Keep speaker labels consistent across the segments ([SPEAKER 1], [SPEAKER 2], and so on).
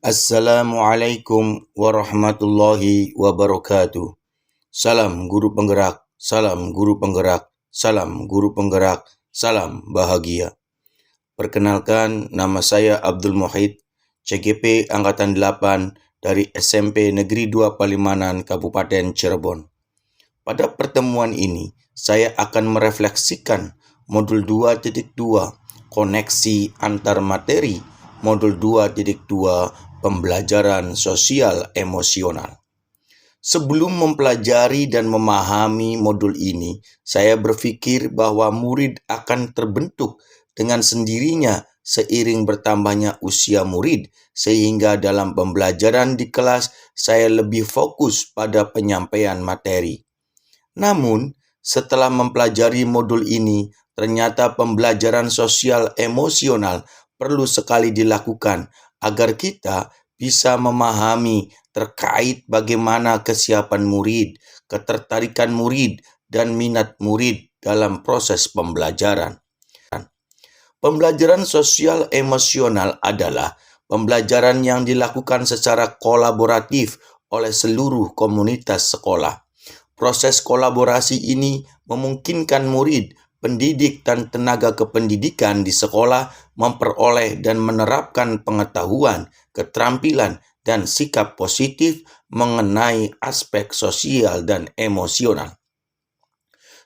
[SPEAKER 1] Assalamualaikum warahmatullahi wabarakatuh. Salam guru penggerak, salam guru penggerak, salam guru penggerak, salam bahagia. Perkenalkan, nama saya Abdul Muhid, CGP Angkatan 8 dari SMP Negeri 2 Palimanan, Kabupaten Cirebon. Pada pertemuan ini, saya akan merefleksikan modul 2.2, koneksi antar materi, modul 2.2, pembelajaran sosial emosional. Sebelum mempelajari dan memahami modul ini, saya berpikir bahwa murid akan terbentuk dengan sendirinya seiring bertambahnya usia murid, sehingga dalam pembelajaran di kelas saya lebih fokus pada penyampaian materi. Namun, setelah mempelajari modul ini, ternyata pembelajaran sosial emosional perlu sekali dilakukan agar kita bisa memahami terkait bagaimana kesiapan murid, ketertarikan murid, dan minat murid dalam proses pembelajaran. Pembelajaran sosial emosional adalah pembelajaran yang dilakukan secara kolaboratif oleh seluruh komunitas sekolah. Proses kolaborasi ini memungkinkan murid, pendidik, dan tenaga kependidikan di sekolah memperoleh dan menerapkan pengetahuan, keterampilan, dan sikap positif mengenai aspek sosial dan emosional.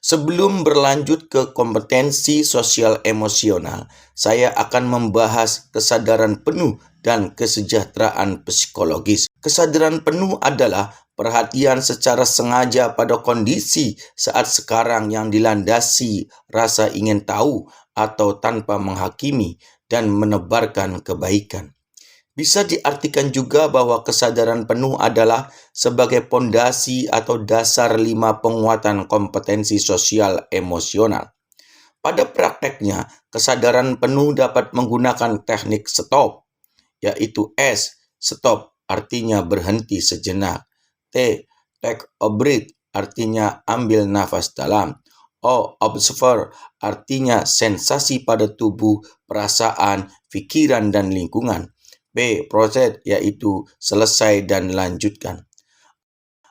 [SPEAKER 1] Sebelum berlanjut ke kompetensi sosial emosional, saya akan membahas kesadaran penuh dan kesejahteraan psikologis. Kesadaran penuh adalah perhatian secara sengaja pada kondisi saat sekarang yang dilandasi rasa ingin tahu atau tanpa menghakimi dan menebarkan kebaikan. Bisa diartikan juga bahwa kesadaran penuh adalah sebagai pondasi atau dasar 5 penguatan kompetensi sosial emosional. Pada prakteknya, kesadaran penuh dapat menggunakan teknik stop, yaitu S, stop, artinya berhenti sejenak. T, take a breath, artinya ambil nafas dalam. O, observe, artinya sensasi pada tubuh, perasaan, pikiran, dan lingkungan. B, proceed, yaitu selesai dan lanjutkan.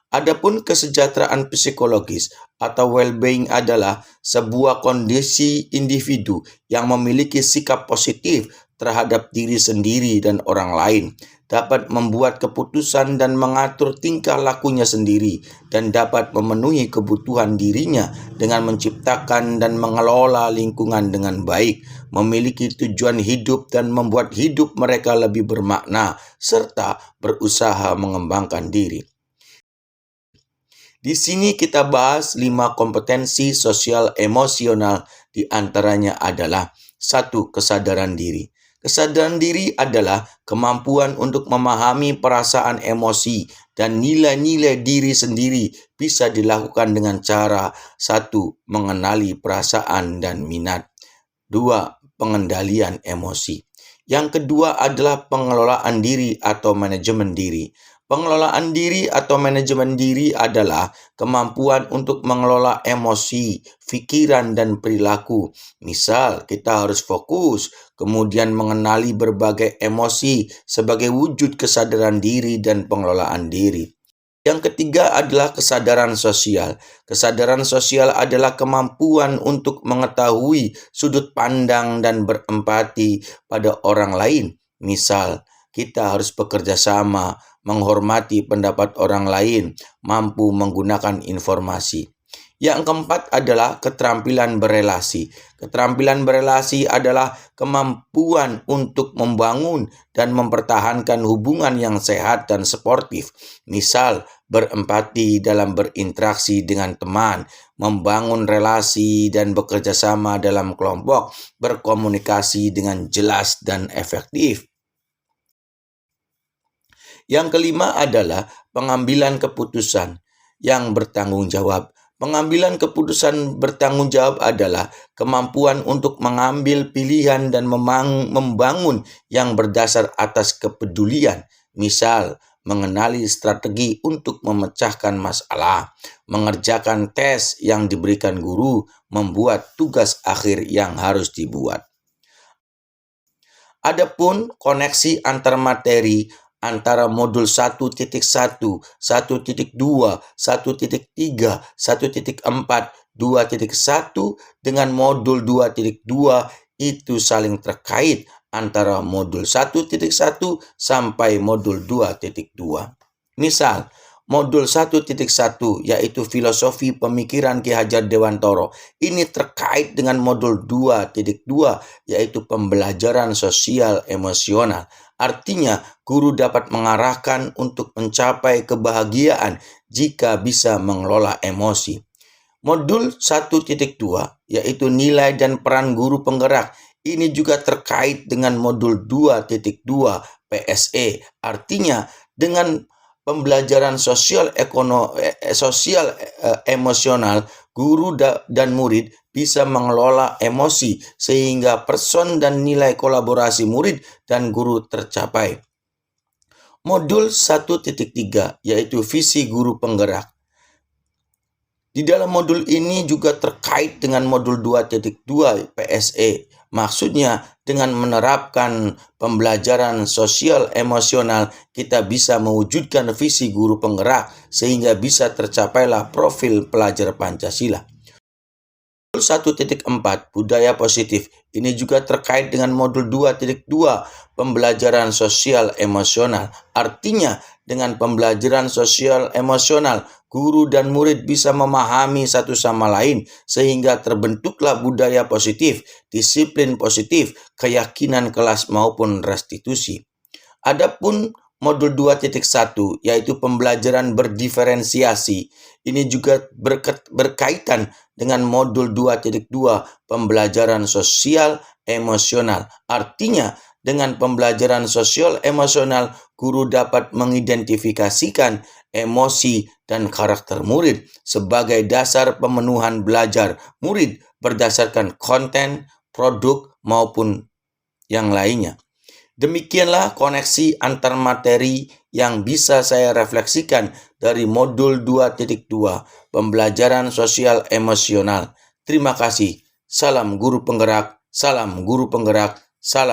[SPEAKER 1] Adapun kesejahteraan psikologis atau well-being adalah sebuah kondisi individu yang memiliki sikap positif terhadap diri sendiri dan orang lain, dapat membuat keputusan dan mengatur tingkah lakunya sendiri, dan dapat memenuhi kebutuhan dirinya dengan menciptakan dan mengelola lingkungan dengan baik, memiliki tujuan hidup dan membuat hidup mereka lebih bermakna, serta berusaha mengembangkan diri. Di sini kita bahas 5 kompetensi sosial emosional, di antaranya adalah 1. Kesadaran diri. Kesadaran diri adalah kemampuan untuk memahami perasaan emosi dan nilai-nilai diri sendiri bisa dilakukan dengan cara 1. Mengenali perasaan dan minat. 2. Pengendalian emosi. Yang kedua adalah pengelolaan diri atau manajemen diri. Pengelolaan diri atau manajemen diri adalah kemampuan untuk mengelola emosi, pikiran, dan perilaku. Misal, kita harus fokus, kemudian mengenali berbagai emosi sebagai wujud kesadaran diri dan pengelolaan diri. Yang ketiga adalah kesadaran sosial. Kesadaran sosial adalah kemampuan untuk mengetahui sudut pandang dan berempati pada orang lain. Misal, kita harus bekerja sama, menghormati pendapat orang lain, mampu menggunakan informasi. Yang keempat adalah keterampilan berelasi. Keterampilan berelasi adalah kemampuan untuk membangun dan mempertahankan hubungan yang sehat dan sportif. Misal, berempati dalam berinteraksi dengan teman, membangun relasi dan bekerja sama dalam kelompok, berkomunikasi dengan jelas dan efektif. Yang kelima adalah pengambilan keputusan yang bertanggung jawab. Pengambilan keputusan bertanggung jawab adalah kemampuan untuk mengambil pilihan dan membangun yang berdasar atas kepedulian. Misal, mengenali strategi untuk memecahkan masalah, mengerjakan tes yang diberikan guru, membuat tugas akhir yang harus dibuat. Adapun koneksi antar materi antara modul 1.1, 1.2, 1.3, 1.4, 2.1 dengan modul 2.2 itu saling terkait antara modul 1.1 sampai modul 2.2. Misal, modul 1.1 yaitu filosofi pemikiran Ki Hajar Dewantoro. Ini terkait dengan modul 2.2 yaitu pembelajaran sosial emosional. Artinya, guru dapat mengarahkan untuk mencapai kebahagiaan jika bisa mengelola emosi. Modul 1.2 yaitu nilai dan peran guru penggerak. Ini juga terkait dengan modul 2.2 PSE. Artinya, dengan pembelajaran sosial emosional, guru dan murid bisa mengelola emosi sehingga person dan nilai kolaborasi murid dan guru tercapai. Modul 1.3 yaitu visi guru penggerak. Di dalam modul ini juga terkait dengan modul 2.2 PSE. Maksudnya dengan menerapkan pembelajaran sosial emosional kita bisa mewujudkan visi guru penggerak sehingga bisa tercapailah profil pelajar Pancasila. 1.4 budaya positif. Ini juga terkait dengan modul 2.2 pembelajaran sosial emosional. Artinya dengan pembelajaran sosial emosional guru dan murid bisa memahami satu sama lain sehingga terbentuklah budaya positif, disiplin positif, keyakinan kelas maupun restitusi. Adapun modul 2.1 yaitu pembelajaran berdiferensiasi. Ini juga berkaitan dengan modul 2.2 pembelajaran sosial emosional. Artinya dengan pembelajaran sosial emosional guru dapat mengidentifikasikan emosi dan karakter murid sebagai dasar pemenuhan belajar murid berdasarkan konten, produk maupun yang lainnya. Demikianlah koneksi antar materi yang bisa saya refleksikan dari modul 2.2 pembelajaran sosial emosional. Terima kasih. Salam guru penggerak, salam guru penggerak, salam